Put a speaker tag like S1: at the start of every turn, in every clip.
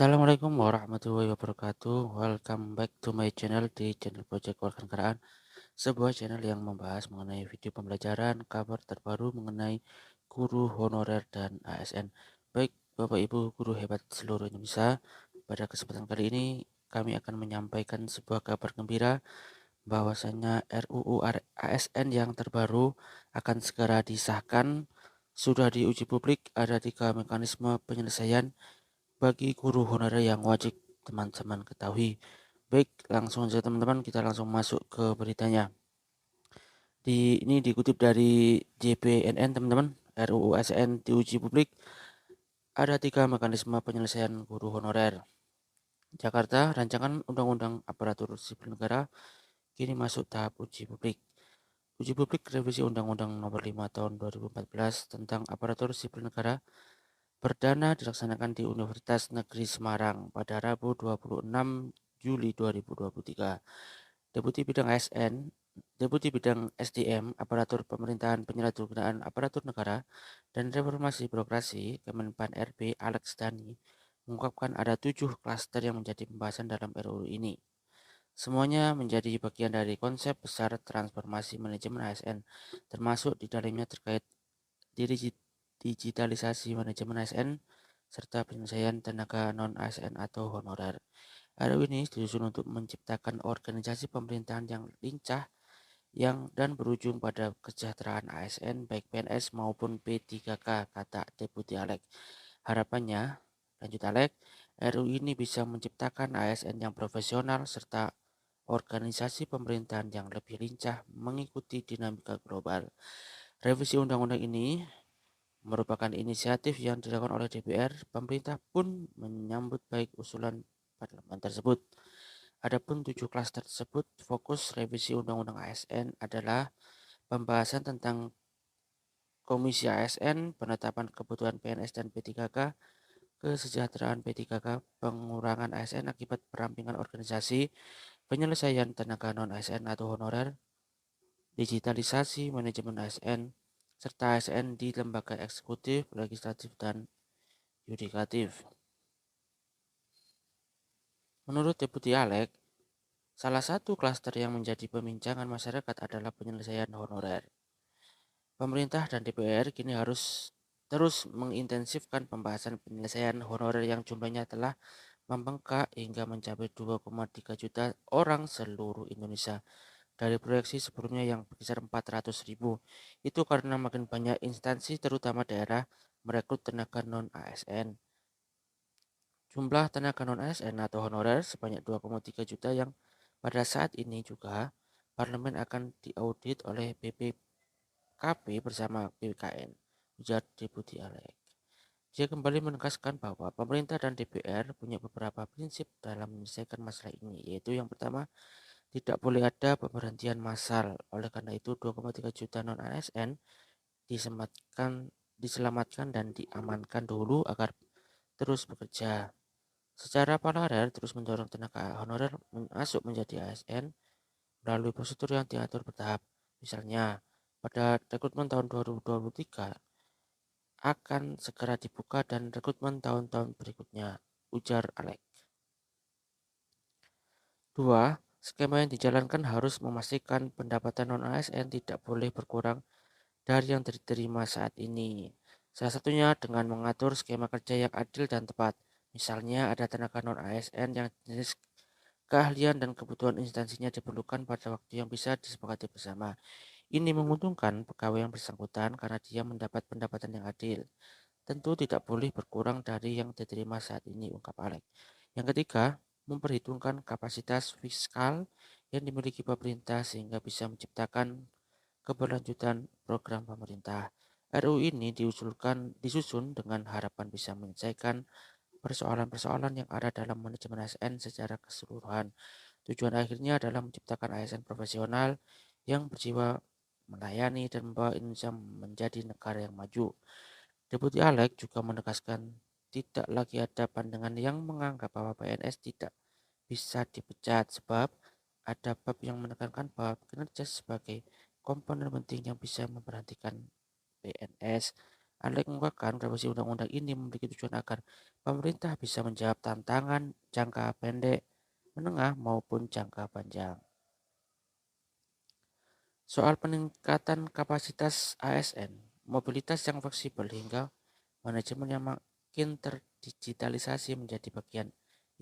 S1: Assalamualaikum warahmatullahi wabarakatuh. Welcome back to my channel di channel Project Warga sebuah channel yang membahas mengenai video pembelajaran, kabar terbaru mengenai guru honorer dan ASN. Baik, Bapak Ibu guru hebat seluruh Indonesia, pada kesempatan kali ini kami akan menyampaikan sebuah kabar gembira bahwasanya RUU ASN yang terbaru akan segera disahkan. Sudah diuji publik, ada 3 mekanisme penyelesaian bagi guru honorer yang wajib teman-teman ketahui. Baik, langsung saja teman-teman, kita langsung masuk ke beritanya. Ini dikutip dari JPNN teman-teman. RUU ASN diuji publik, ada 3 mekanisme penyelesaian guru honorer. Jakarta, rancangan undang-undang aparatur sipil negara kini masuk tahap uji publik. Uji publik revisi Undang-Undang Nomor 5 Tahun 2014 tentang aparatur sipil negara perdana dilaksanakan di Universitas Negeri Semarang pada Rabu 26 Juli 2023. Deputi Bidang ASN, Deputi Bidang SDM, Aparatur Pemerintahan Penyalahgunaan Aparatur Negara dan Reformasi Birokrasi Kemenpan RB Alex Dani mengungkapkan ada 7 klaster yang menjadi pembahasan dalam RUU ini. Semuanya menjadi bagian dari konsep besar transformasi manajemen ASN, termasuk di dalamnya terkait digitalisasi manajemen ASN serta penyelesaian tenaga non-ASN atau honorer. RUU ini disusun untuk menciptakan organisasi pemerintahan yang lincah dan berujung pada kesejahteraan ASN baik PNS maupun P3K, kata Deputi Alek. Harapannya, lanjut Alek, RUU ini bisa menciptakan ASN yang profesional serta organisasi pemerintahan yang lebih lincah mengikuti dinamika global. Revisi undang-undang ini merupakan inisiatif yang dilakukan oleh DPR. Pemerintah pun menyambut baik usulan parlemen tersebut. Adapun 7 klaster tersebut, fokus revisi Undang-Undang ASN adalah pembahasan tentang Komisi ASN, penetapan kebutuhan PNS dan P3K, kesejahteraan P3K, pengurangan ASN akibat perampingan organisasi, penyelesaian tenaga non-ASN atau honorer, digitalisasi manajemen ASN, serta ASN di lembaga eksekutif, legislatif, dan yudikatif. Menurut Deputi Alek, salah satu klaster yang menjadi perbincangan masyarakat adalah penyelesaian honorer. Pemerintah dan DPR kini harus terus mengintensifkan pembahasan penyelesaian honorer yang jumlahnya telah membengkak hingga mencapai 2,3 juta orang seluruh Indonesia. Dari proyeksi sebelumnya yang berkisar 400.000, itu karena makin banyak instansi terutama daerah merekrut tenaga non-ASN. Jumlah tenaga non-ASN atau honorer sebanyak 2,3 juta yang pada saat ini juga parlemen akan diaudit oleh BPKP bersama BKN, ujar Deputi Alek. Dia kembali menegaskan bahwa pemerintah dan DPR punya beberapa prinsip dalam menyelesaikan masalah ini, yaitu yang pertama, tidak boleh ada pemberhentian massal. Oleh karena itu, 2,3 juta non-ASN diselamatkan dan diamankan dulu agar terus bekerja. Secara paralel terus mendorong tenaga honorer masuk menjadi ASN melalui prosedur yang diatur bertahap. Misalnya, pada rekrutmen tahun 2023 akan segera dibuka dan rekrutmen tahun-tahun berikutnya, ujar Alek. 2. Skema yang dijalankan harus memastikan pendapatan non-ASN tidak boleh berkurang dari yang diterima saat ini. Salah satunya dengan mengatur skema kerja yang adil dan tepat. Misalnya ada tenaga non-ASN yang jenis keahlian dan kebutuhan instansinya diperlukan pada waktu yang bisa disepakati bersama. Ini menguntungkan pegawai yang bersangkutan karena dia mendapat pendapatan yang adil. Tentu tidak boleh berkurang dari yang diterima saat ini, ungkap Alek. Yang ketiga, memperhitungkan kapasitas fiskal yang dimiliki pemerintah sehingga bisa menciptakan keberlanjutan program pemerintah. RUU ini disusun dengan harapan bisa menyelesaikan persoalan-persoalan yang ada dalam manajemen ASN secara keseluruhan. Tujuan akhirnya adalah menciptakan ASN profesional yang berjiwa melayani dan membawa Indonesia menjadi negara yang maju. Deputi Alek juga menegaskan tidak lagi ada pandangan yang menganggap bahwa PNS tidak bisa dipecat sebab ada bab yang menekankan bahwa kinerja sebagai komponen penting yang bisa memperhatikan PNS. Alek mengungkapkan revisi undang-undang ini memiliki tujuan agar pemerintah bisa menjawab tantangan jangka pendek, menengah maupun jangka panjang. Soal peningkatan kapasitas ASN, mobilitas yang fleksibel hingga manajemen yang makin terdigitalisasi menjadi bagian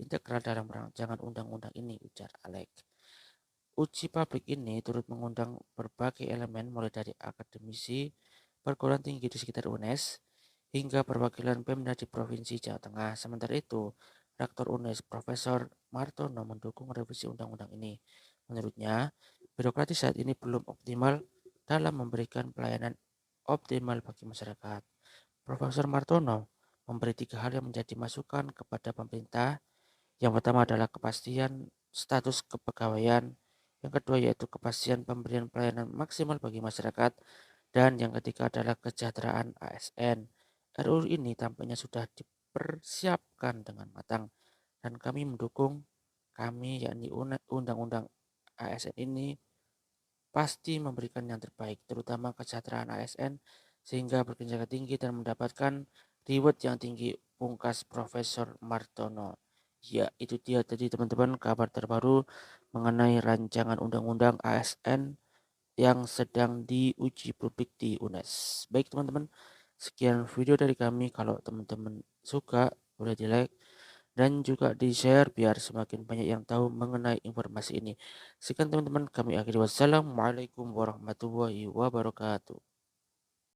S1: integral dalam rancangan undang-undang ini, ujar Alek. Uji publik ini turut mengundang berbagai elemen mulai dari akademisi, perguruan tinggi di sekitar UNES, hingga perwakilan Pemda di Provinsi Jawa Tengah. Sementara itu, Rektor UNES Profesor Martono mendukung revisi undang-undang ini. Menurutnya, birokrasi saat ini belum optimal dalam memberikan pelayanan optimal bagi masyarakat. Profesor Martono memberi 3 hal yang menjadi masukan kepada pemerintah. Yang pertama adalah kepastian status kepegawaian, yang kedua yaitu kepastian pemberian pelayanan maksimal bagi masyarakat, dan yang ketiga adalah kesejahteraan ASN. RUU ini tampaknya sudah dipersiapkan dengan matang dan kami mendukung yakni undang-undang ASN ini pasti memberikan yang terbaik, terutama kesejahteraan ASN sehingga berjenjang tinggi dan mendapatkan reward yang tinggi, pungkas Profesor Martono. Ya, itu dia tadi teman-teman kabar terbaru mengenai rancangan undang-undang ASN yang sedang diuji publik di UNES. Baik teman-teman, sekian video dari kami. Kalau teman-teman suka, boleh di-like dan juga di-share biar semakin banyak yang tahu mengenai informasi ini. Sekian teman-teman, kami akhiri. Wassalamualaikum warahmatullahi wabarakatuh.